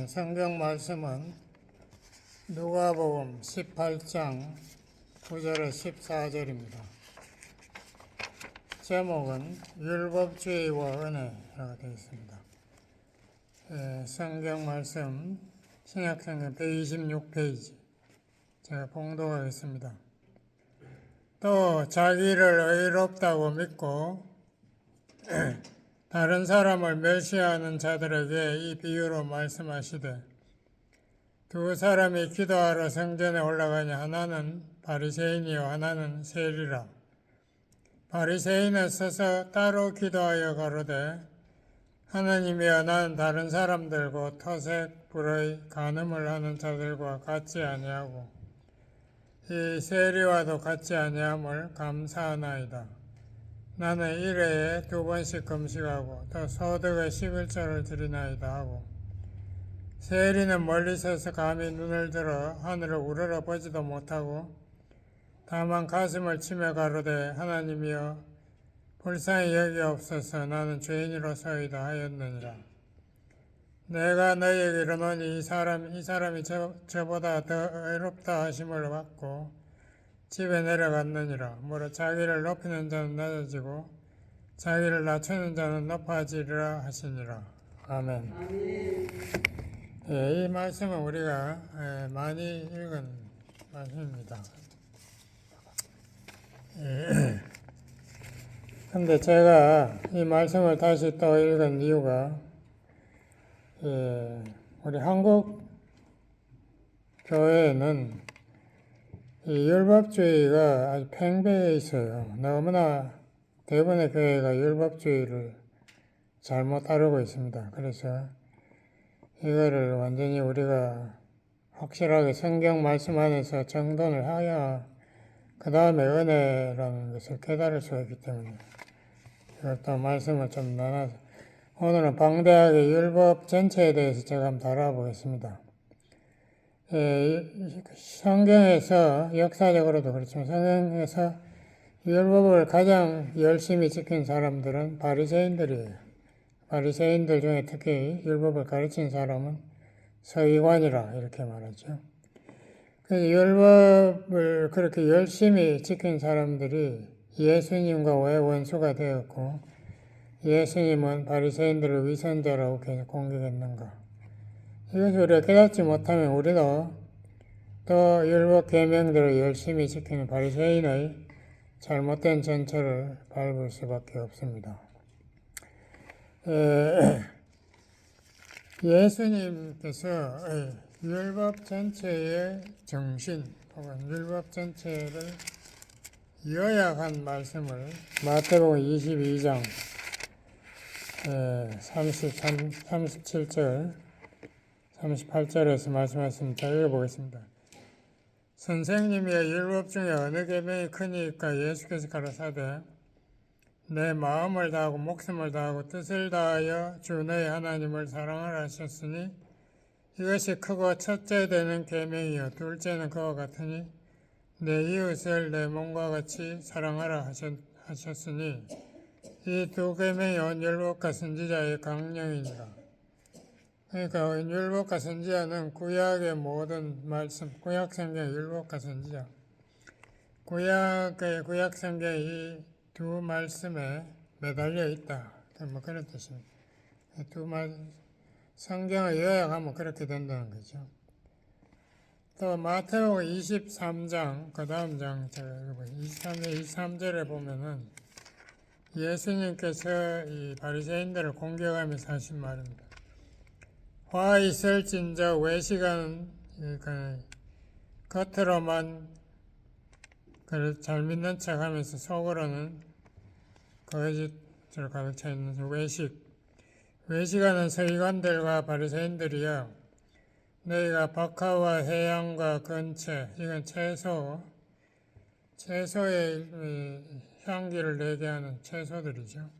성경 말씀은 누가복음 18장 9절에 14절입니다. 제목은 율법주의와 은혜라고 되어 있습니다. 성경 말씀 신약성경 126페이지 제가 봉독하겠습니다. 또 자기를 의롭다고 믿고 다른 사람을 멸시하는 자들에게 이 비유로 말씀하시되, 두 사람이 기도하러 성전에 올라가니 하나는 바리새인이요 하나는 세리라. 바리새인은 서서 따로 기도하여 가로되, 하나님이여, 나는 다른 사람들과 토색, 불의, 간음을 하는 자들과 같지 아니하고 이 세리와도 같지 아니함을 감사하나이다. 나는 일회에 2번씩 금식하고 또 소득의 11조를 드리나이다 하고, 세리는 멀리 서서 감히 눈을 들어 하늘을 우러러 보지도 못하고 다만 가슴을 치며 가로되, 하나님이여 불쌍히 여기옵소서, 나는 죄인이로소이다 하였느니라. 내가 너희에게 이르노니 이 사람이 저보다 더 의롭다 하심을 받고 집에 내려갔느니라. 무릇 자기를 높이는 자는 낮아지고 자기를 낮추는 자는 높아지리라 하시니라. 아멘. 이 말씀은 우리가 많이 읽은 말씀입니다. 근데 제가 이 말씀을 다시 또 읽은 이유가 우리 한국 교회에는 이 율법주의가 아주 팽배해 있어요. 너무나 대부분의 교회가 율법주의를 잘못 따르고 있습니다. 그래서 이거를 완전히 우리가 확실하게 성경 말씀 안에서 정돈을 해야 그 다음에 은혜라는 것을 깨달을 수가 있기 때문에 이것도 말씀을 좀 나눠서 오늘은 방대하게 율법 전체에 대해서 제가 한번 다뤄보겠습니다. 성경에서 역사적으로도 그렇지만 성경에서 율법을 가장 열심히 지킨 사람들은 바리새인들이에요. 바리새인들 중에 특히 율법을 가르친 사람은 서기관이라 이렇게 말하죠. 율법을 그렇게 열심히 지킨 사람들이 예수님과 왜 원수가 되었고 예수님은 바리새인들을 위선자라고 계속 공격했는가? 이것을 우리가 깨닫지 못하면 우리도 또 율법 계명들을 열심히 지키는 바리새인의 잘못된 전철을 밟을 수밖에 없습니다. 예수님께서 율법 전체의 정신 혹은 율법 전체를 요약한 말씀을 마태복음 22장 37절 38절에서 말씀하셨습니다. 읽어보겠습니다. 선생님이 율법 중에 어느 계명이 크니까? 예수께서 가라사대, 내 마음을 다하고 목숨을 다하고 뜻을 다하여 주 너희 하나님을 사랑하라 하셨으니 이것이 크고 첫째 되는 계명이요 둘째는 그와 같으니 내 이웃을 내 몸과 같이 사랑하라 하셨으니 이 두 계명이 온 율법과 선지자의 강령이니라. 그러니까 율법과 선지자는 구약의 모든 말씀, 구약 성경 율법과 선지자, 구약 성경이 이 두 말씀에 매달려 있다. 뭐 그런 뜻입니다. 성경을 요약하면 그렇게 된다는 거죠. 또 마태복음 23장, 그 다음 장 제가 읽어보겠습니다. 23절에 보면은 예수님께서 이 바리새인들을 공격하면서 하신 말입니다. 화 있을진저 외식하는, 겉으로만 잘 믿는 척 하면서 속으로는 거짓을 가득 차 있는 외식하는 서기관들과 바리새인들이여, 너희가 박하와 해양과 건채, 이건 채소의 향기를 내게 하는 채소들이죠.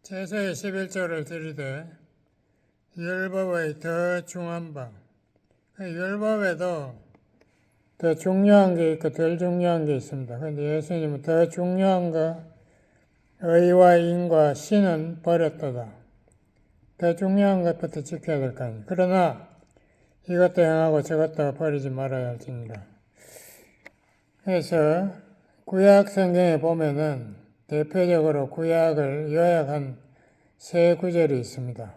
채소의 11조를 드리되 율법의 더 중한 바, 율법에도 더 중요한 게 있고 덜 중요한 게 있습니다. 그런데 예수님은 더 중요한 거, 의와 인과 신은 버렸도다. 더 중요한 것부터 지켜야 될 거 아니에요. 그러나 이것도 행하고 저것도 버리지 말아야 할지니라. 그래서 구약 성경에 보면은 대표적으로 구약을 요약한 세 구절이 있습니다.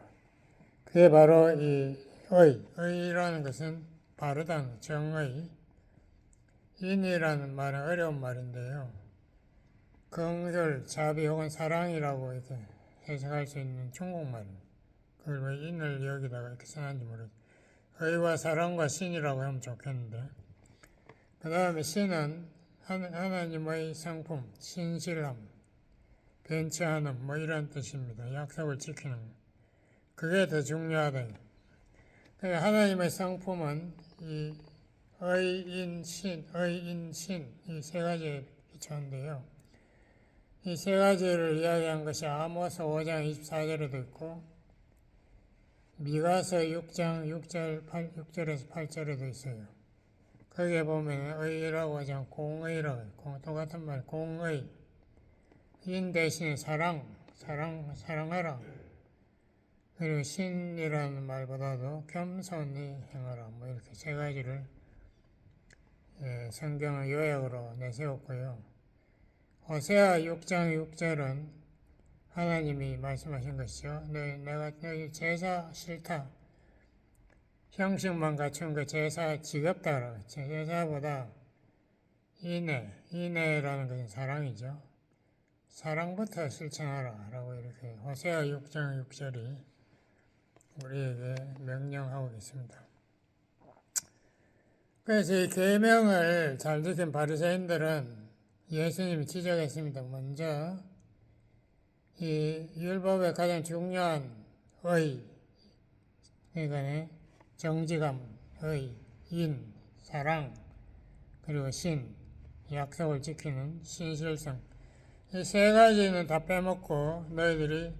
그게 바로 이 의라는 것은 바르다는 정의, 인이라는 말은 어려운 말인데요. 긍휼, 자비 혹은 사랑이라고 이렇게 해석할 수 있는 중국말입니다. 그걸 왜 인을 여기다가 이렇게 써놨는지 모르겠어요. 의와 사랑과 신이라고 하면 좋겠는데, 그 다음에 신은 하나님의 성품, 신실함, 변치않음 뭐 이런 뜻입니다. 약속을 지키는 것. 그게 더 중요하다. 하나님의 성품은 이 의인신 이 세 가지에 비추는데요. 이 세 가지를 이야기한 것이 아모스 5장 24절에도 있고 미가서 6장 6절에서 8절에도 있어요. 거기에 보면 의라고 하지 않고 공의라고 해요. 똑같은 말 공의. 인 대신에 사랑하라. 그리고 신이라는 말보다도 겸손히 행하라. 뭐 이렇게 세 가지를 성경의 요약으로 내세웠고요. 호세아 6장 6절은 하나님이 말씀하신 것이죠. 내가 너희 제사 싫다. 형식만 갖춘 그 제사 지겹다. 제사보다 인애라는 것은 사랑이죠. 사랑부터 실천하라. 라고 이렇게 호세아 6장 6절이 우리에게 명령하고 있습니다. 그래서 이 계명을 잘 지킨 바리새인들은 예수님이 지적했습니다. 먼저 이 율법의 가장 중요한 그러니까 정직함, 인, 사랑, 그리고 신, 약속을 지키는 신실성. 이 세 가지는 다 빼먹고 너희들이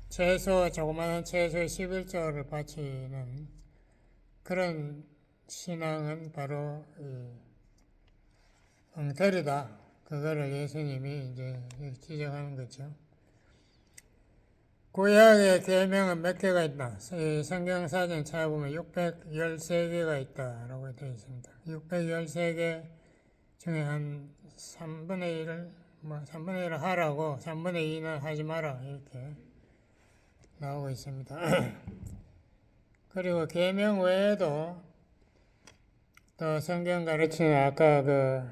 조그마한 채소의 11조를 바치는 그런 신앙은 바로 엉터리다. 그거를 예수님이 이제 지적하는 거죠. 구약의 계명은 몇 개가 있다. 성경 사전 찾아보면 613개가 있다라고 되어 있습니다. 613개 중에 한 3분의 1을 하라고 3분의 2는 하지 마라 이렇게 나오고 있습니다. 그리고 계명 외에도 또 성경 가르치는 아까 그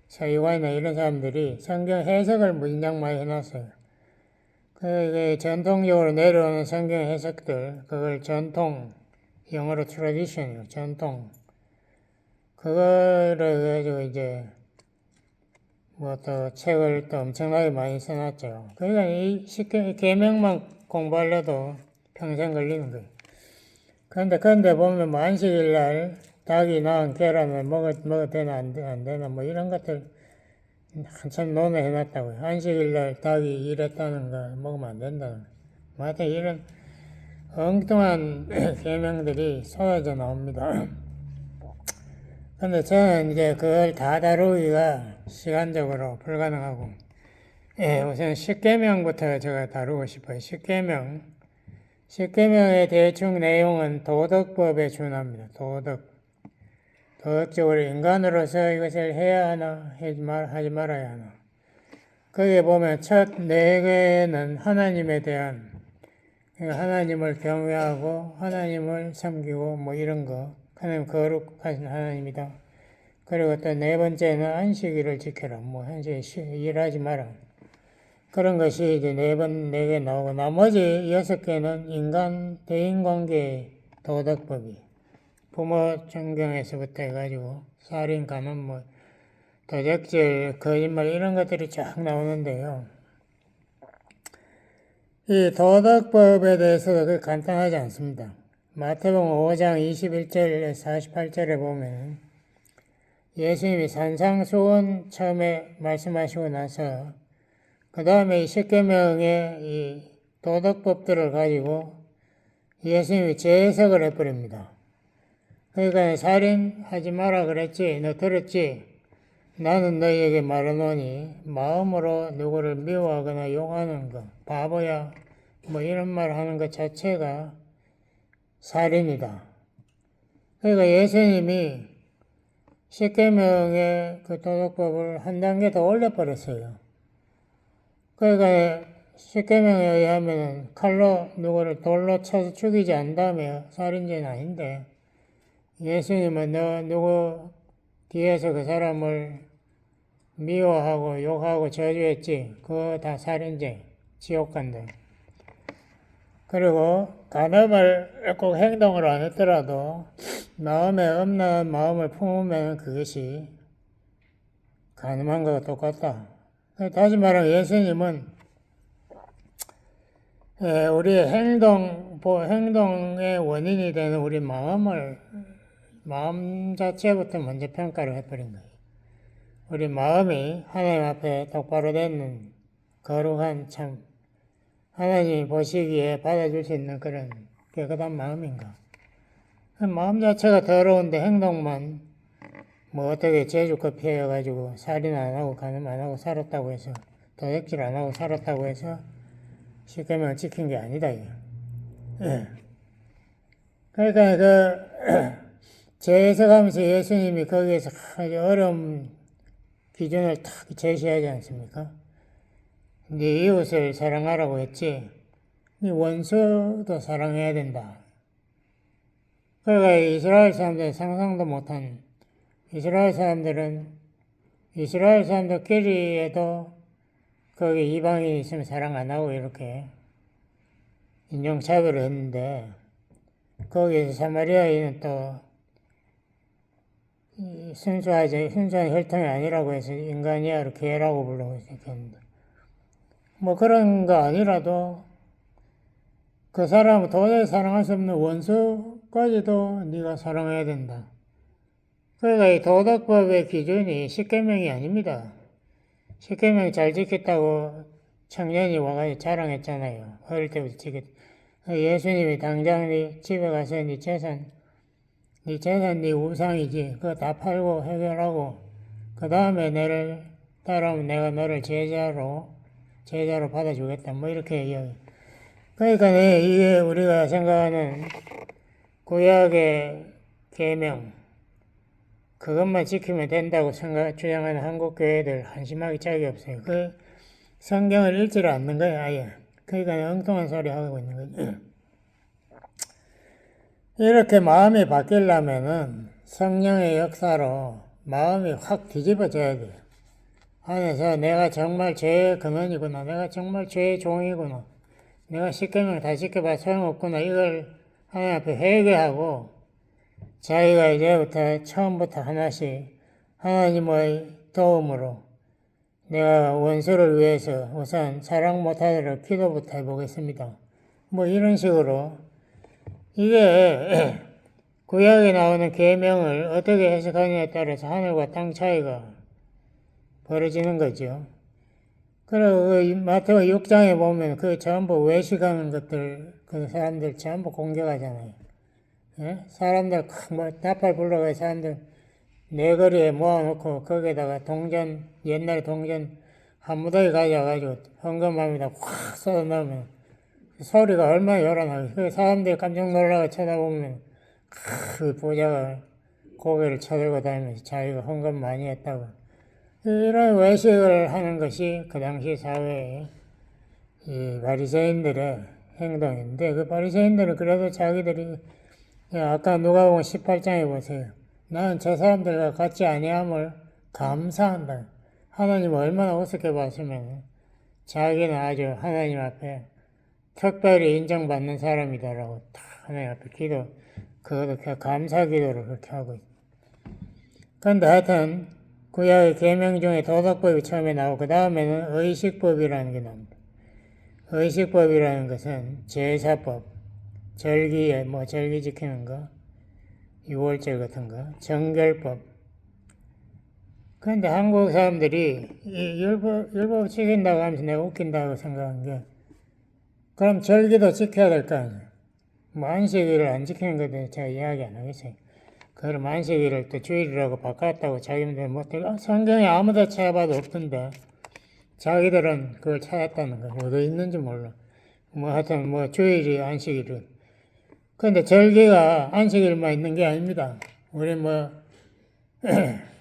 서기관이나 이런 사람들이 성경 해석을 무진장 많이 해놨어요. 그 전통적으로 내려오는 성경 해석들, 그걸 전통, 영어로 tradition, 전통, 그거를 가지고 이제 뭐 또 책을 또 엄청나게 많이 써놨죠. 그러니까 이 계명만 공부하려도 평생 걸리는 거예요. 그런데 보면 뭐 안식일 날 닭이 낳은 계란을 먹어도 되나 안 되나 뭐 이런 것들 한참 논의해놨다고요. 안식일 날 닭이 이랬다는 거 먹으면 안 된다는 거. 뭐 하여튼 이런 엉뚱한 계명들이 쏟아져 나옵니다. 근데 저는 이제 그걸 다 다루기가 시간적으로 불가능하고, 우선 10계명부터 제가 다루고 싶어요. 10계명의 대충 내용은 도덕법에 준합니다. 도덕적으로 인간으로서 이것을 해야 하나, 하지 말아야 하나. 거기에 보면 첫 4개는 하나님에 대한, 하나님을 경외하고, 하나님을 섬기고, 뭐 이런 거. 하나님 거룩하신 하나님이다. 그리고 또 4번째는 안식일을 지켜라. 뭐, 일하지 마라. 그런 것이 이제 4개 나오고, 나머지 6개는 대인관계 도덕법이. 부모 존경에서부터 해가지고, 살인, 간음, 뭐, 도적질, 거짓말, 이런 것들이 쫙 나오는데요. 이 도덕법에 대해서도 간단하지 않습니다. 마태복음 5장 21절에서 48절에 보면 예수님이 산상수훈 처음에 말씀하시고 나서 그 다음에 이 10계명의 이 도덕법들을 가지고 예수님이 재해석을 해버립니다. 그러니까 살인하지 마라 그랬지, 너 들었지? 나는 너희에게 말하노니 마음으로 누구를 미워하거나 욕하는 거 바보야 뭐 이런 말 하는 것 자체가 살인이다. 그러니까 예수님이 십계명의 그 도덕법을 한 단계 더 올려버렸어요. 그러니까 십계명에 의하면 칼로 누구를 돌로 쳐서 죽이지 않다며 살인죄는 아닌데, 예수님은 너 누구 뒤에서 그 사람을 미워하고 욕하고 저주했지, 그거 다 살인죄, 지옥 간다. 그리고 간음을 꼭 행동으로 안 했더라도 마음에 음란한 마음을 품으면 그것이 간음한 것과 똑같다. 다시 말하면 예수님은 우리의 행동의 원인이 되는 우리 마음 자체부터 먼저 평가를 해버린 거예요. 우리 마음이 하나님 앞에 똑바로 되는 거룩한 참 하나님이 보시기에 받아줄 수 있는 그런 깨끗한 마음인가. 마음 자체가 더러운데 행동만 뭐 어떻게 제주껏 피해가지고 살인 안 하고 간음 안 하고 살았다고 해서 도둑질 안 하고 살았다고 해서 십계명을 지킨 게 아니다. 예. 그러니까 제에서 가면서 예수님이 거기에서 아주 어려운 기준을 탁 제시하지 않습니까? 네 이웃을 사랑하라고 했지, 네 원수도 사랑해야 된다. 그러니까 이스라엘 사람들은 상상도 못한, 이스라엘 사람들끼리에도 거기 이방인이 있으면 사랑 안 하고 이렇게 인종차별을 했는데, 거기에서 사마리아인은 또 순수한 혈통이 아니라고 해서 인간이야로 개라고 부르고 있었는데, 뭐 그런 거 아니라도 그 사람을 도저히 사랑할 수 없는 원수까지도 네가 사랑해야 된다. 그러니까 이 도덕법의 기준이 십계명이 아닙니다. 십계명 잘 지켰다고 청년이 와가지고 자랑했잖아요. 어릴 때부터 예수님이 당장 네 집에 가서 네 재산 네 우상이지, 그거 다 팔고 해결하고 그 다음에 너를 따라오면 내가 너를 제자로 받아주겠다. 뭐 이렇게 이야기. 그러니까 이게 우리가 생각하는 구약의 계명, 그것만 지키면 된다고 주장하는 한국 교회들 한심하기 짝이 없어요. 그 성경을 읽지를 않는 거예요, 아예. 그러니까 엉뚱한 소리 하고 있는 거죠. 이렇게 마음이 바뀌려면은 성령의 역사로 마음이 확 뒤집어져야 돼요. 안에서 내가 정말 죄의 근원이구나, 내가 정말 죄의 종이구나, 내가 십계명 다 지켜봐 소용없구나, 이걸 하나님 앞에 회개하고 자기가 이제부터 처음부터 하나씩 하나님의 도움으로 내가 원수를 위해서 우선 사랑 못하도록 기도부터 해보겠습니다. 뭐 이런 식으로 이게 구약에 나오는 계명을 어떻게 해석하느냐에 따라서 하늘과 땅 차이가 벌어지는 거죠. 그리고 마태복음 6장에 보면 그 전부 외식하는 것들, 그 사람들 전부 공격하잖아요. 예? 사람들 뭐 나팔 불러가 사람들 내거리에 모아놓고 거기에다가 옛날 동전 한 무더기 가져가지고 헌금합니다. 확 쏟아 넣으면 소리가 얼마나 요란하고, 그 사람들이 깜짝 놀라고 쳐다보면 그 부자가 고개를 쳐들고 다니면서 자기가 헌금 많이 했다고. 이런 외식을 하는 것이 그 당시 사회의 이 바리새인들의 행동인데, 그 바리새인들은 그래도 자기들이 아까 누가복음 18장에 보세요. 나는 저 사람들과 같이 아니함을 감사한다. 하나님 얼마나 우습게 봤으면 자기는 아주 하나님 앞에 특별히 인정받는 사람이다라고 딱 하나님 앞에 그것도 감사 기도를 그렇게 하고 있어요. 그런데 하여튼 구약의 계명 중에 도덕법이 처음에 나오고 그 다음에는 의식법이라는 게 나옵니다. 의식법이라는 것은 제사법, 절기 지키는 거, 유월절 같은 거, 정결법. 그런데 한국 사람들이 이 율법 지킨다고 하면서 내가 웃긴다고 생각한 게, 그럼 절기도 지켜야 될 거 아니에요. 뭐 안식일을 안 지키는 것에 대해 제가 이야기 안 하겠어요. 그럼 안식일을 또 주일이라고 바꿨다고 자기들 성경에 아무도 찾아봐도 없던데 자기들은 그걸 찾았다는 거. 어디 있는지 몰라. 뭐 하여튼 뭐 주일이 안식일은. 근데 절기가 안식일만 있는 게 아닙니다. 우리 뭐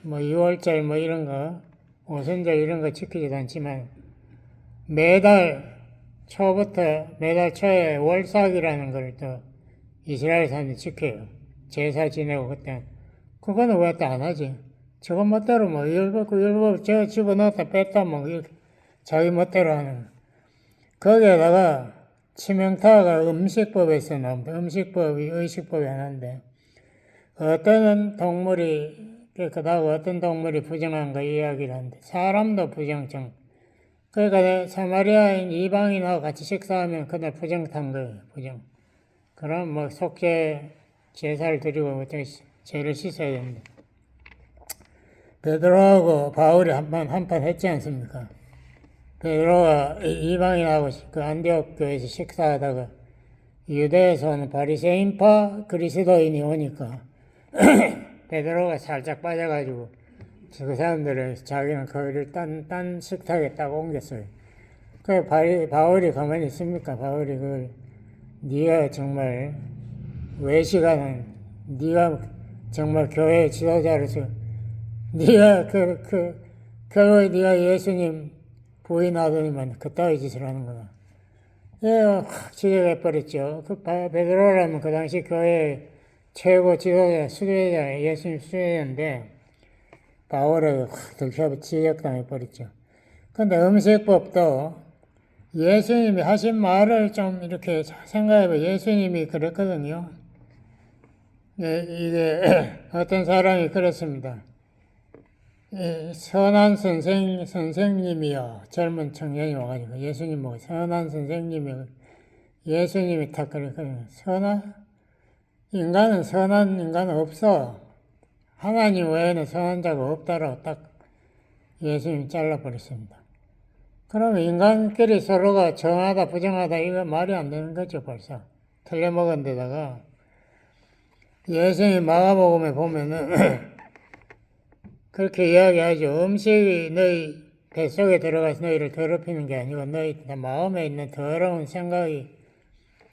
6월절 뭐 이런 거, 오순절 이런 거 지키지도 않지만 매달 초부터 매달 초에 월삭이라는 걸 또 이스라엘 사람들이 지켜요. 제사 지내고 그때. 그거는 왜 또 안 하지? 저거 멋대로 뭐 율법 저 집어넣었다 뺐다 뭐 이렇게 자기 멋대로 하는 거. 거기에다가 치명타가 음식법에서 나옵니다. 음식법이 의식법이 하나인데 어떤 동물이 깨끗하고 어떤 동물이 부정한 거 이야기를 하는데 사람도 부정증. 그러니까 사마리아인 이방인하고 같이 식사하면 그날 부정 탄 거예요. 부정. 그럼 뭐 속죄 제사를 드리고 죄를 씻어야 됩니다. 베드로하고 바울이 한판 했지 않습니까? 베드로가 이방인하고 그 안디옥 교회에서 식사하다가 유대에서 오는 바리새인파 그리스도인이 오니까 베드로가 살짝 빠져가지고 그 사람들은 자기는 거기를 딴 식탁에 딱 옮겼어요. 그 바울이 가만히 있습니까? 바울이 그걸 네가 정말 외식하는 네가 정말 교회 지도자로서 네가 결국 네가 예수님 부인하더니만 그따위 짓을 하는구나. 예, 확 지적해버렸죠. 그 베드로라면 그 당시 교회 최고 지도자, 수도자, 예수님 수도자인데 바울을 확 지적당해버렸죠. 근데 음식법도 예수님이 하신 말을 좀 이렇게 생각해보면 예수님이 그랬거든요. 예, 이게 어떤 사람이 그랬습니다. 선한 선생님이요. 젊은 청년이 와가지고 예수님 보고 선한 선생님이 예수님이 딱 그랬거든요. 선한 인간은 없어. 하나님 외에는 선한 자가 없다라고 딱 예수님이 잘라버렸습니다. 그러면 인간끼리 서로가 정하다 부정하다 이거 말이 안 되는 거죠. 벌써 틀려먹은 데다가 예수님 마가복음에 보면은 그렇게 이야기하죠. 음식이 너희 뱃속에 들어가서 너희를 더럽히는 게 아니고 너희 마음에 있는 더러운 생각이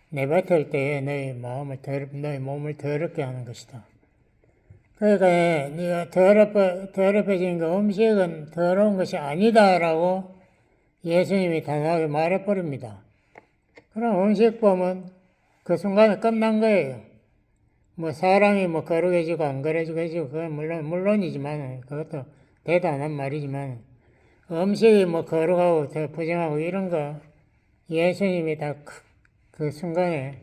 내뱉을 때에 너희 몸을 더럽게 하는 것이다. 그러니까 네가 더럽혀진 거 음식은 더러운 것이 아니다라고 예수님이 단호하게 말해버립니다. 그럼 음식법은 그 순간에 끝난 거예요. 뭐 사람이 뭐 거룩해지고 안 거룩해지고 그건 물론이지만 그것도 대단한 말이지만 음식이 뭐 거룩하고 더 부정하고 이런 거 예수님이 다 그 순간에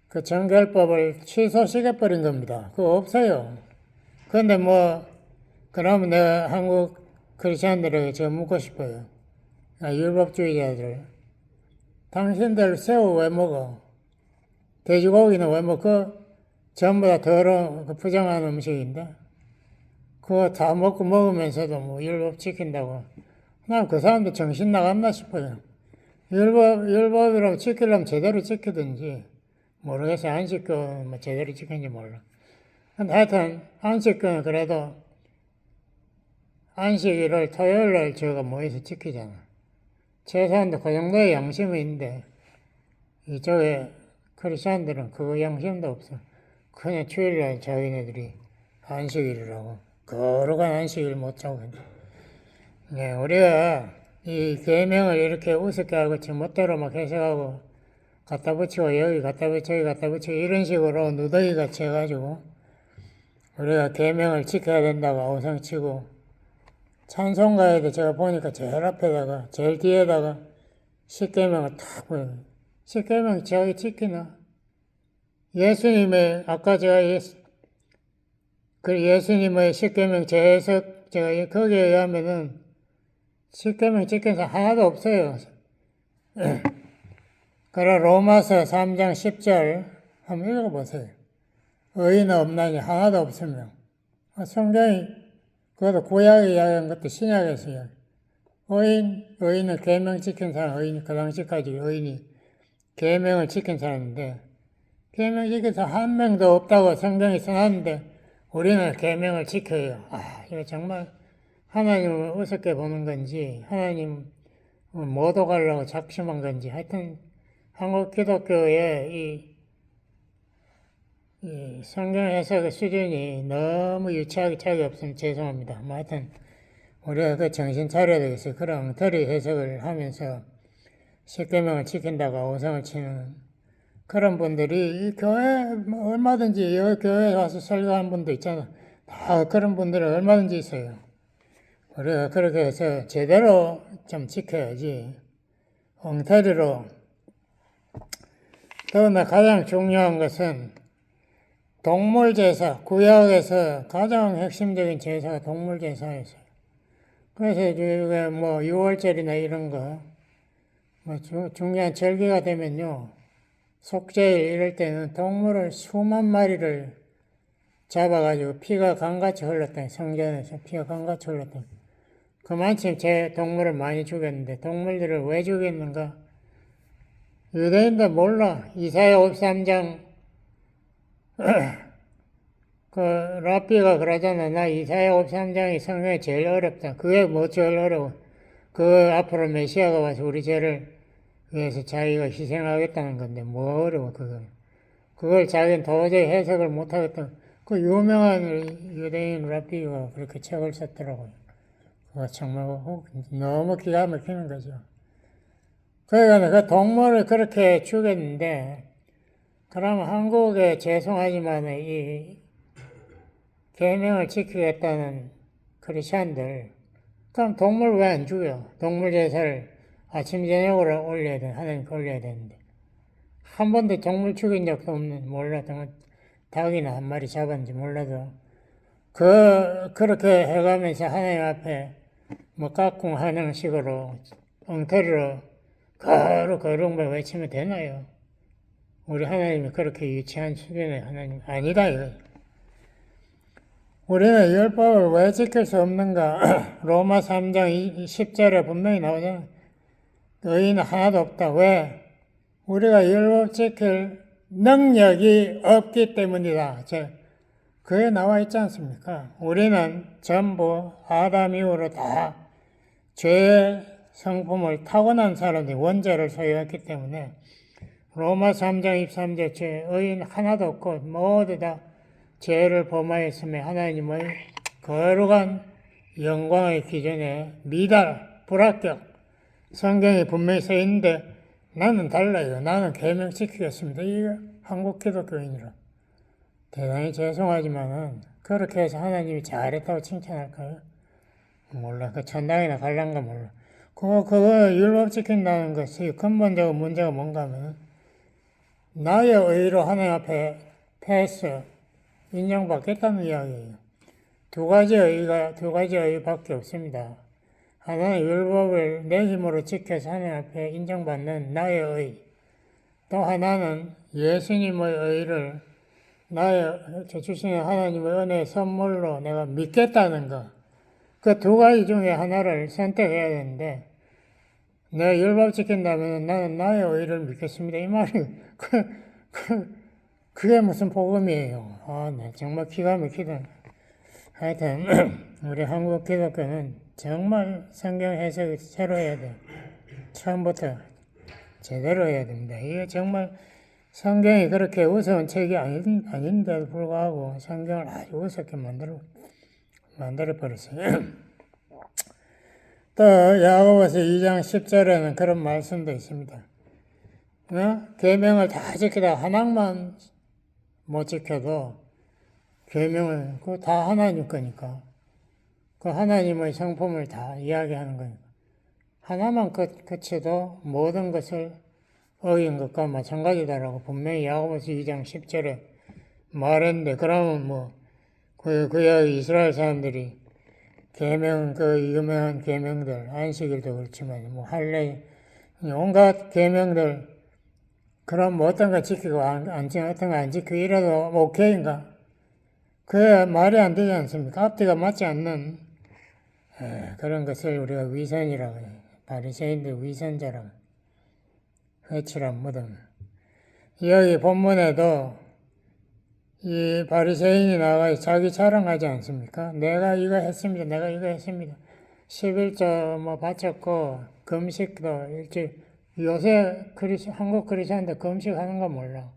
그 정결법을 취소시켜버린 겁니다. 그거 없어요. 그런데 뭐 그러면 내가 한국 크리스천들에게 저 묻고 싶어요. 율법주의자들. 당신들 새우 왜 먹어? 돼지고기는 왜 먹어? 전부 다 더러운 부정한 음식인데 그거 다 먹으면서도 뭐 율법 지킨다고. 난 그 사람들 정신 나갔나 싶어요. 율법이라고 지키려면 제대로 지키든지 모르겠어요. 안식권 뭐 제대로 지키는지 몰라. 근데 하여튼 안식권은 그래도 안식일을 토요일날 저가 모여서 지키잖아. 최소한도 그 정도의 양심이 있는데 이쪽에 크리스천들은 그 양심도 없어. 그냥 주일날 자기네들이 안식일이라고 거룩한 안식일 못 자고 있는데. 네, 우리가 이 계명을 이렇게 우습게 하고 제멋대로 막 해석하고 갖다 붙이고 여기 갖다 붙이고 여기 갖다 붙이고 이런 식으로 누더기 같이 해가지고 우리가 계명을 지켜야 된다고 아우성치고 찬송가에도 제가 보니까 제일 앞에다가 제일 뒤에다가 십계명을 탁 보여요. 십계명 자기 지키나? 예수님의 아까 제가 예수님의 십계명 재해석 제가 거기에 의하면은 십계명 지킨 사람 하나도 없어요. 그래 로마서 3장 10절 한번 읽어보세요. 의인 없나니 하나도 없으며 성경이 그것도 구약에 이야기한 것도 신약에서 이야기. 의인은 계명 지킨 사람, 의인 그 당시까지 의인이 계명을 지킨 사람인데 계명 지킨 사람 한 명도 없다고 성경이 써놨는데 우리는 계명을 지켜요. 이거 정말 하나님을 우습게 보는 건지 하나님 못 오가려고 작심한 건지 하여튼 한국 기독교의 이 성경 해석의 수준이 너무 유치하게 차이 없으면 죄송합니다. 뭐 하여튼 우리가 그 정신 차려야 되겠어요. 그런 엉터리 해석을 하면서 십계명을 지킨다고 오성을 치는 그런 분들이 이 교회 뭐 얼마든지 여기 교회에 와서 설교하는 분도 있잖아. 다 그런 분들은 얼마든지 있어요. 우리가 그렇게 해서 제대로 좀 지켜야지. 엉터리로. 더구나 가장 중요한 것은 동물제사, 구약에서 가장 핵심적인 제사가 동물제사였어요. 그래서 우리가 뭐 6월절이나 이런 거, 뭐 중요한 절기가 되면요, 속죄일 이럴 때는 동물을 수만 마리를 잡아가지고 피가 강같이 흘렀다. 성전에서 피가 강같이 흘렀다. 그만큼 제 동물을 많이 죽였는데 동물들을 왜 죽였는가? 유대인도 몰라. 이사야 53장 그 랍비가 그러잖아. 나 이사야 53장이 성경에 제일 어렵다. 그게 뭐 제일 어려워? 그 앞으로 메시아가 와서 우리 죄를 위해서 자기가 희생하겠다는 건데 뭐 어려워 그걸. 그걸 자기는 도저히 해석을 못하겠다. 그 유명한 유대인 랍비가 그렇게 책을 썼더라고요. 그거 정말 너무 기가 막히는 거죠. 그러니까 그 동물을 그렇게 죽였는데, 그러면 한국에 죄송하지만 이 계명을 지키겠다는 크리스천들, 그럼 동물 왜 안 죽여? 동물 제사를 아침 저녁으로 올려야 돼. 하나님께 올려야 되는데. 한 번도 동물 죽인 적도 없는, 몰라도 닭이나 한 마리 잡았는지 몰라도 그렇게 해가면서 하나님 앞에 뭐 깍꿍하는 식으로 엉터리로 거룩거룩만 외치면 되나요? 우리 하나님이 그렇게 유치한 수준의 하나님 아니다 이거. 우리는 율법을 왜 지킬 수 없는가? 로마 3장 10절에 분명히 나오잖아. 의인은 하나도 없다. 왜? 우리가 율법 지킬 능력이 없기 때문이다. 그게 나와 있지 않습니까? 우리는 전부 아담 이후로 다 죄의 성품을 타고난 사람들이 원죄를 소유했기 때문에 로마 3장 23절 죄 의인 하나도 없고 모두 다 죄를 범하였으며 하나님의 거룩한 영광의 기준에 미달, 불합격 성경에 분명히 써 있는데 나는 달라요. 나는 계명 지키겠습니다. 이게 한국 기독교인이라. 대단히 죄송하지만은 그렇게 해서 하나님이 잘했다고 칭찬할까요? 몰라. 그 천당이나 갈란가 몰라. 그거 율법 지킨다는 것이 근본적인 문제가 뭔가 하면 나의 의로 하나님 앞에 패스 인정받겠다는 이야기예요. 두 가지 의밖에 없습니다. 하나는 율법을 내 힘으로 지켜서 하나님 앞에 인정받는 나의 의. 또 하나는 예수님의 의를 주시는 하나님의 은혜의 선물로 내가 믿겠다는 것. 그 두 가지 중에 하나를 선택해야 되는데, 내가 율법 지킨다면 나는 나의 의를 믿겠습니다. 이 말이, 그게 무슨 복음이에요. 네, 정말 기가 막히다. 하여튼, 우리 한국 기독교는 정말 성경 해석이 새로 해야 돼. 처음부터 제대로 해야 됩니다. 이게 정말 성경이 그렇게 우스운 책이 아닌데도 불구하고 성경을 아주 우습게 만들어버렸어요. 또 야고보서 2장 10절에는 그런 말씀도 있습니다. 계명을 다 지키다가 하나만 못 지켜도 계명을 그거 다 하나님 거니까 그 하나님의 성품을 다 이야기하는 거니까 하나만 그쳐도 모든 것을 어긴 것과 마찬가지다라고 분명히 야고보서 2장 10절에 말했는데 그러면 그 이스라엘 사람들이 계명 그 유명한 계명들 안식일도 그렇지만 할례 온갖 계명들 그럼 어떤 거 지키고 어떤 거 안 지키고 이래도 오케이인가? 그게 말이 안 되지 않습니까? 앞뒤가 맞지 않는 그런 것을 우리가 위선이라고 해요. 바리새인들 위선자라고 회칠한 무덤. 여기 본문에도 이 바리새인이 나와 자기 자랑하지 않습니까? 내가 이거 했습니다. 내가 이거 했습니다. 11조 뭐 바쳤고 금식도 일주일 요새 한국 크리스천들 금식하는 거 몰라.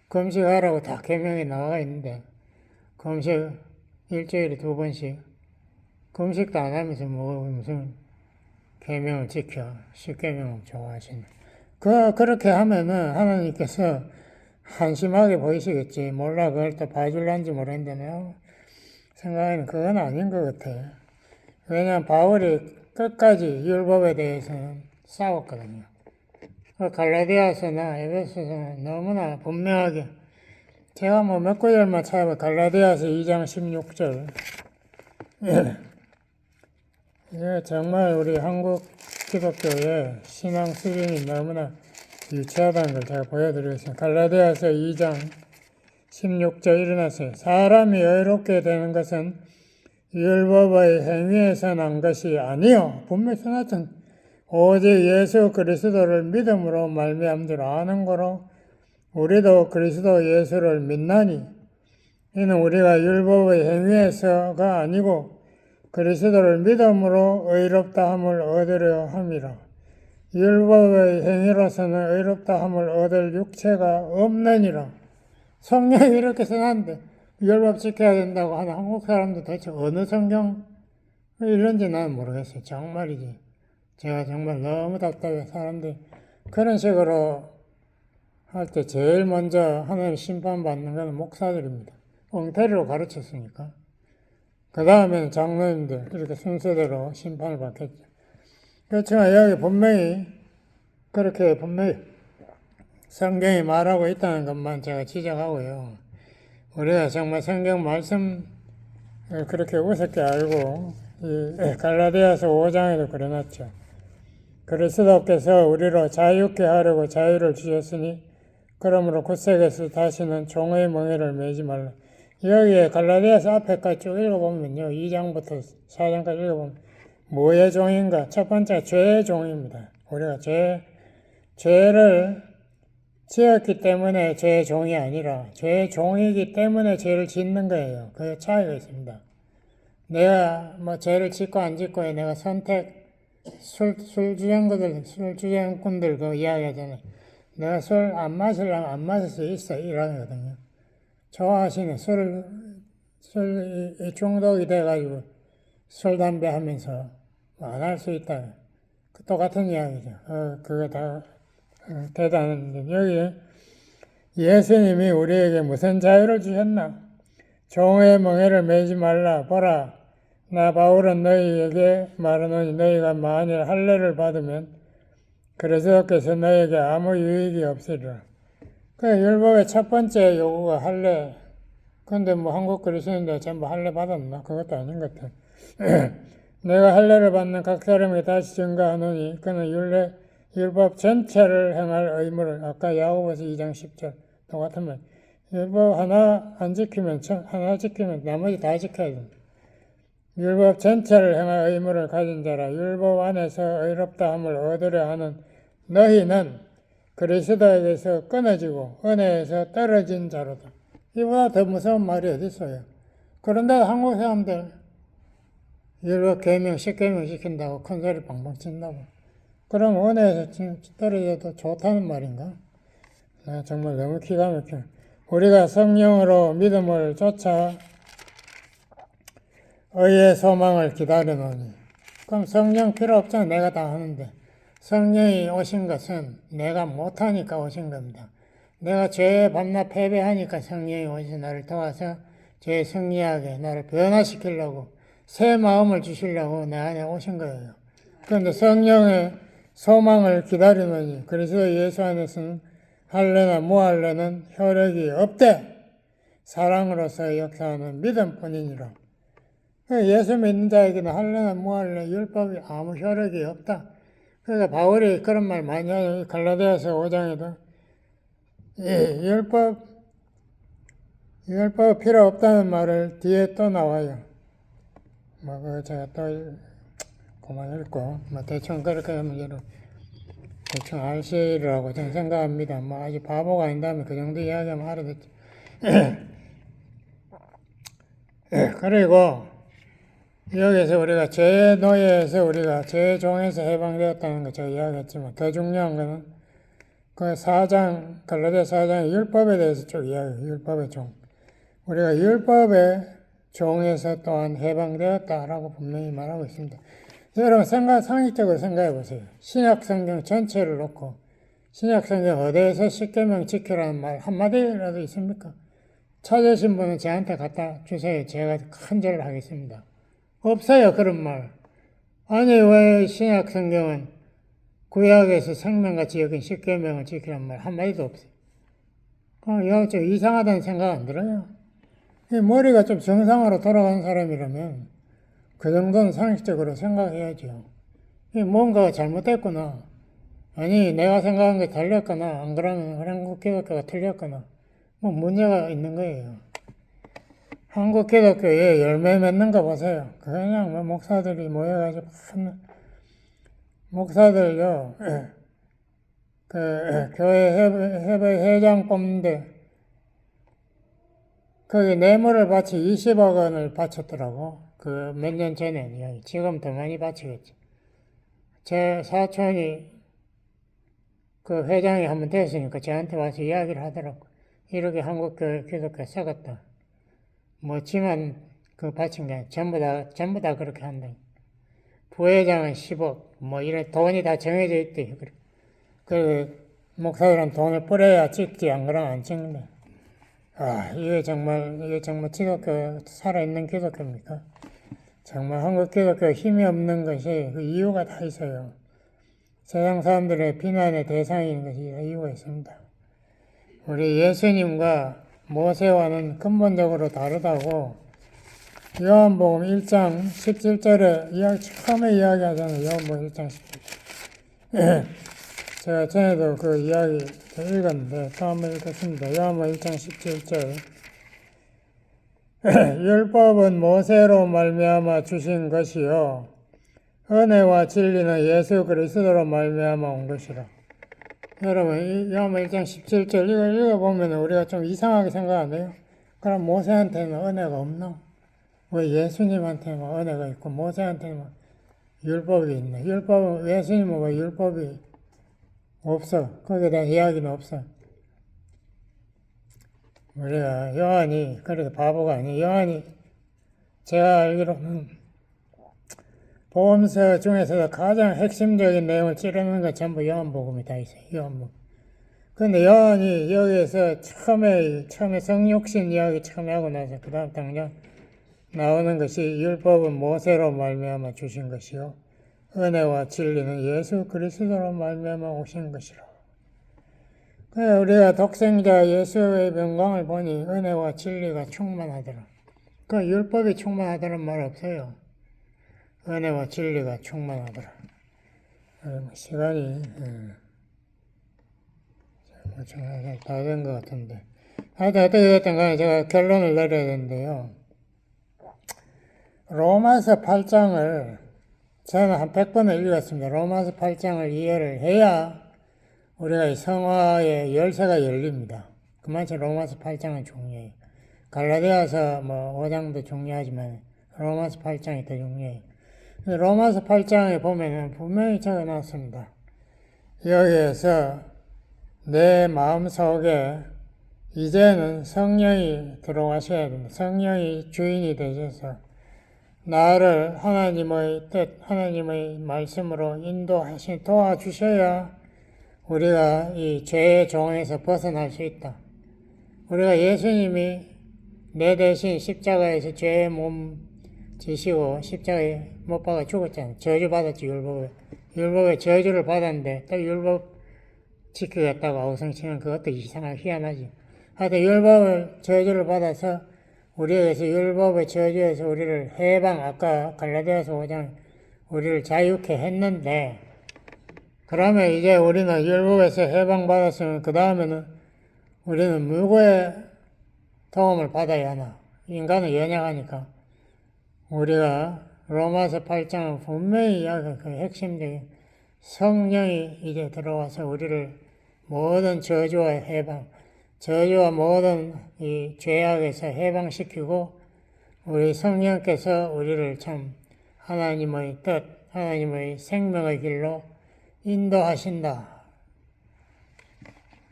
금식하라고 다 계명이 나와 있는데 금식 일주일에 2번씩 금식도 안 하면서 뭐 무슨 계명을 지켜 십계명을 좋아하시네. 그렇게 하면은 하나님께서 한심하게 보이시겠지. 몰라 그걸 또 봐줄란지 모르겠는데 내가 생각에는 그건 아닌 것 같아. 왜냐하면 바울이 끝까지 율법에 대해서는 싸웠거든요. 갈라디아서나 에베소서는 너무나 분명하게 제가 뭐 몇 구절만 찾아봐. 갈라디아서 2장 16절. 예, 정말 우리 한국 기독교의 신앙 수준이 너무나 유치하다는 걸 제가 보여드리겠습니다. 갈라디아서 2장 16절 일어나세요. 사람이 의롭게 되는 것은 율법의 행위에서 난 것이 아니요. 분명히 써놨던 오직 예수 그리스도를 믿음으로 말미암들 아는 거로 우리도 그리스도 예수를 믿나니 이는 우리가 율법의 행위에서가 아니고 그리스도를 믿음으로 의롭다 함을 얻으려 함이라. 율법의 행위로서는 의롭다 함을 얻을 육체가 없느니라. 성경이 이렇게 써놨는데 율법 지켜야 된다고 하는 한국 사람도 대체 어느 성경 이런지 나는 모르겠어요. 정말이지. 제가 정말 너무 답답해. 사람들이 그런 식으로 할 때 제일 먼저 하나님 심판받는 건 목사들입니다. 엉터리로 가르쳤으니까. 그 다음에는 장로님들 이렇게 순서대로 심판을 받겠죠. 그렇지만 여기 분명히 그렇게 분명히 성경이 말하고 있다는 것만 제가 지적하고요. 우리가 정말 성경 말씀 그렇게 우습게 알고 이 갈라디아서 5장에도 그려놨죠. 그리스도께서 우리로 자유케 하려고 자유를 주셨으니 그러므로 굳세게서 다시는 종의 멍에를 매지 말라. 여기에 갈라디아서 앞에까지 쭉 읽어보면요. 2장부터 4장까지 읽어보면 뭐의 종인가? 첫 번째 죄의 종입니다. 우리가 죄를 지었기 때문에 죄의 종이 아니라 죄의 종이기 때문에 죄를 짓는 거예요. 그게 차이가 있습니다. 내가 뭐 죄를 짓고 안 짓고에 내가 술주정꾼들 그 이야기하잖아요. 내가 술 안 마시려면 안 마실 수 있어. 이러거든요. 좋아하시는 술 중독이 돼가지고 술, 담배 하면서 안 할 수 있다. 똑같은 이야기죠. 그거 다 대단한데 여기 예수님이 우리에게 무슨 자유를 주셨나? 종의 멍에를 매지 말라. 보라, 나 바울은 너희에게 말하노니 너희가 만일 할례를 받으면 그리스도께서 너희에게 아무 유익이 없으리라. 그 율법의 첫 번째 요구가 할례. 근데 뭐 한국 그리스도인들 전부 할례 받았나? 그것도 아닌 것 같아. 내가 할례를 받는 각 사람에게 다시 증거하노니 그는 율법 전체를 행할 의무를 아까 야고보서 2장 10절 똑같은 말. 율법 하나 안 지키면 하나 지키면 나머지 다 지켜야 된다. 율법 전체를 행할 의무를 가진 자라 율법 안에서 의롭다 함을 얻으려 하는 너희는 그리스도에게서 끊어지고 은혜에서 떨어진 자로다. 이보다 더 무서운 말이 어디 있어요? 그런데 한국 사람들 율법 계명, 십계명 시킨다고 큰 소리 방방 친다고. 그럼 은혜에서 떨어져도 좋다는 말인가? 정말 너무 기가 막혀. 우리가 성령으로 믿음을 쫓아 의의 소망을 기다리노니. 그럼 성령 필요 없잖아. 내가 다 하는데. 성령이 오신 것은 내가 못하니까 오신 겁니다. 내가 죄에 밤낮 패배하니까 성령이 오셔서 나를 도와서 죄에 승리하게 나를 변화시키려고 새 마음을 주시려고 내 안에 오신 거예요. 그런데 성령의 소망을 기다리노니 그리스도 예수 안에서는 할례나 무할례는 효력이 없대. 사랑으로서 역사하는 믿음뿐이니라. 예수 믿는 자에게는 할례나 무할례 율법이 아무 효력이 없다. 그러니까 바울이 그런 말 많이 하요. 갈라디아서 5장에도 율법 필요 없다는 말을 뒤에 또 나와요. 뭐 제가 또 그만 읽고 뭐 대충 그렇게 하면 여러분 대충 아시리라고 저는 생각합니다. 뭐 아직 바보가 아닌다면 그 정도 이야기하면 알아듣죠. 그리고 여기서 우리가 죄의 노예에서 우리가 죄의 종에서 해방되었다는 거 제가 이야기했지만 더 중요한 거는 그 4장 갈라디아 4장의 율법에 대해서 쭉 이야기해요. 율법의 종. 우리가 율법의 종에서 또한 해방되었다라고 분명히 말하고 있습니다. 여러분 상식적으로 생각해 보세요. 신약 성경 전체를 놓고 신약 성경 어디에서 십계명 지키라는 말 한마디라도 있습니까? 찾으신 분은 저한테 갖다 주세요. 제가 큰절을 하겠습니다. 없어요, 그런 말. 아니, 왜 신약 성경은 구약에서 생명같이 여긴 십계명을 지키라는 말 한마디도 없어요. 이거 좀 이상하다는 생각 안 들어요? 머리가 좀 정상으로 돌아간 사람이라면 그 정도는 상식적으로 생각해야죠. 뭔가가 잘못됐구나. 아니, 내가 생각한 게 달렸거나, 안 그러면 한국 기독교가 틀렸거나, 뭐 문제가 있는 거예요. 한국 기독교에 열매 맺는 거 보세요. 그냥 뭐 목사들이 모여가지고, 목사들요, 그 교회 회장 뽑는데, 거기 뇌물을 바치 20억 원을 바쳤더라고. 그 몇 년 전에, 지금 더 많이 바치겠지. 제 사촌이 그 회장이 한번 됐으니까 저한테 와서 이야기를 하더라고. 이렇게 한국 기독교 썩었다. 뭐지만 그 바친 게 전부 다 그렇게 한다. 부회장은 10억, 뭐 이런 돈이 다 정해져 있대. 그리고 목사들은 돈을 뿌려야 찍지, 안 그러면 안 찍는다. 이게 정말 기독교, 살아있는 기독교입니까? 정말 한국 기독교 힘이 없는 것이 그 이유가 다 있어요. 세상 사람들의 비난의 대상인 것이 이유가 있습니다. 우리 예수님과 모세와는 근본적으로 다르다고 요한복음 1장 17절에 처음에 이야기하잖아요. 요한복음 1장 17절. 제가 전에도 그 이야기 읽었는데 또 한번 읽겠습니다. 요한복음 1장 17절. 율법은 모세로 말미암아 주신 것이요 은혜와 진리는 예수 그리스도로 말미암아 온 것이라. 여러분, 요한복음 1장 17절 이걸 읽어보면 우리가 좀 이상하게 생각 안 해요? 그럼 모세한테는 은혜가 없나? 왜 예수님한테만 은혜가 있고 모세한테는 율법이 있네? 예수님은 왜 율법이 없어? 거기에 대한 이야기는 없어. 우리가 요한이 그렇게 바보가 아니에요. 요한이 제가 알기로는 복음서 중에서도 가장 핵심적인 내용을 찌르는 건 전부 요한복음이 다 있어요. 요한복음. 근데 요한이 여기에서 처음에 성육신 이야기 처음에 하고 나서 그 다음 당장 나오는 것이 율법은 모세로 말미암아 주신 것이요 은혜와 진리는 예수 그리스도로 말미암아 오신 것이라. 우리가 독생자 예수의 영광을 보니 은혜와 진리가 충만하더라. 그 율법이 충만하다는 말 없어요. 은혜와 진리가 충만하더라. 시간이 다 된 것 같은데 하여튼 어떻게 됐든 간에 제가 결론을 내려야 되는데요. 로마서 8장을 저는 한 100번을 읽었습니다. 로마서 8장을 이해를 해야 우리가 이 성화의 열쇠가 열립니다. 그만큼 로마서 8장은 중요해요. 갈라디아서 5장도 중요하지만 로마서 8장이 더 중요해요. 로마서 8장에 보면은 분명히 적어 놨습니다. 여기에서 내 마음속에 이제는 성령이 들어가셔야 됩니다. 성령이 주인이 되셔서 나를 하나님의 뜻, 하나님의 말씀으로 도와주셔야 우리가 이 죄의 종에서 벗어날 수 있다. 우리가 예수님이 내 대신 십자가에서 죄의 몸 지시고 십자가에 못 박아 죽었잖아요. 저주받았지, 율법에 저주를 받았는데 또 율법 지키겠다고 아우성치면 그것도 이상하게 희한하지. 하여튼 율법을 저주를 받아서 우리에게서 율법의 저주에서 우리를 아까 갈라디아서 5장 우리를 자유케 했는데 그러면 이제 우리는 율법에서 해방받았으면 그 다음에는 우리는 누구의 도움을 받아야 하나? 인간은 연약하니까 우리가 로마서 8장은 분명히 이야기한 그 핵심적인 성령이 이제 들어와서 우리를 모든 저주와 저주와 모든 이 죄악에서 해방시키고 우리 성령께서 우리를 참 하나님의 뜻, 하나님의 생명의 길로 인도하신다.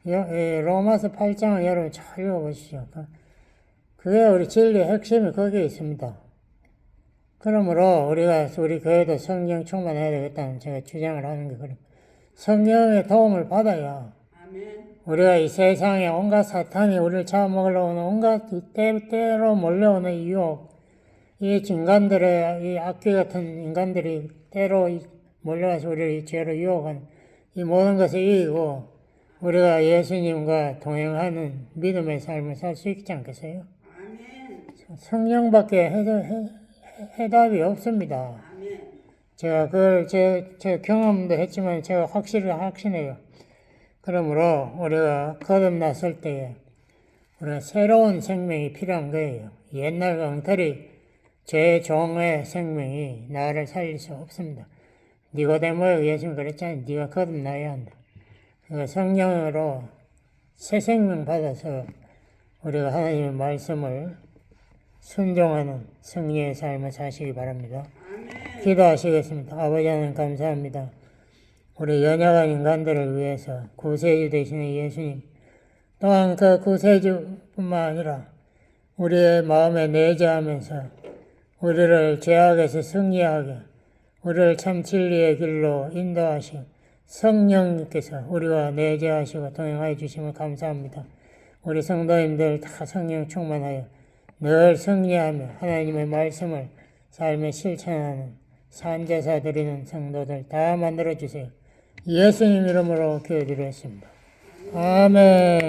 로마서 8장을 여러분 잘 읽어보시죠. 그게 우리 진리의 핵심이 거기에 있습니다. 그러므로 우리 교회도 성령 충만해야 되겠다는 제가 주장을 하는 게 그래요. 성령의 도움을 받아야 우리가 이 세상에 온갖 사탄이 우리를 잡아먹으려고 하는 온갖 때로 몰려오는 유혹, 이 인간들의, 이 악귀 같은 인간들이 때로 몰려와서 우리를 죄로 유혹하는 이 모든 것을 이기고 우리가 예수님과 동행하는 믿음의 삶을 살 수 있지 않겠어요? 성령밖에 해답이 없습니다. 제가 그걸 제 경험도 했지만 제가 확신해요. 그러므로 우리가 거듭났을 때에 우리가 새로운 생명이 필요한 거예요. 옛날 엉터리 제 종의 생명이 나를 살릴 수 없습니다. 니고데모에 예수님 그랬잖아요. 네가 거듭나야 한다. 그러니까 성령으로 새 생명 받아서 우리가 하나님의 말씀을 순종하는 승리의 삶을 사시기 바랍니다. 기도하시겠습니다. 아버지 하나님 감사합니다. 우리 연약한 인간들을 위해서 구세주 되시는 예수님, 또한 그 구세주뿐만 아니라 우리의 마음에 내재하면서 우리를 죄악에서 승리하게, 우리를 참 진리의 길로 인도하신 성령님께서 우리와 내재하시고 동행하여 주심을 감사합니다. 우리 성도님들 다 성령 충만하여 늘 승리하며 하나님의 말씀을 삶에 실천하는 산제사 드리는 성도들 다 만들어주세요. 예수님 이름으로 기도드렸습니다. 아멘.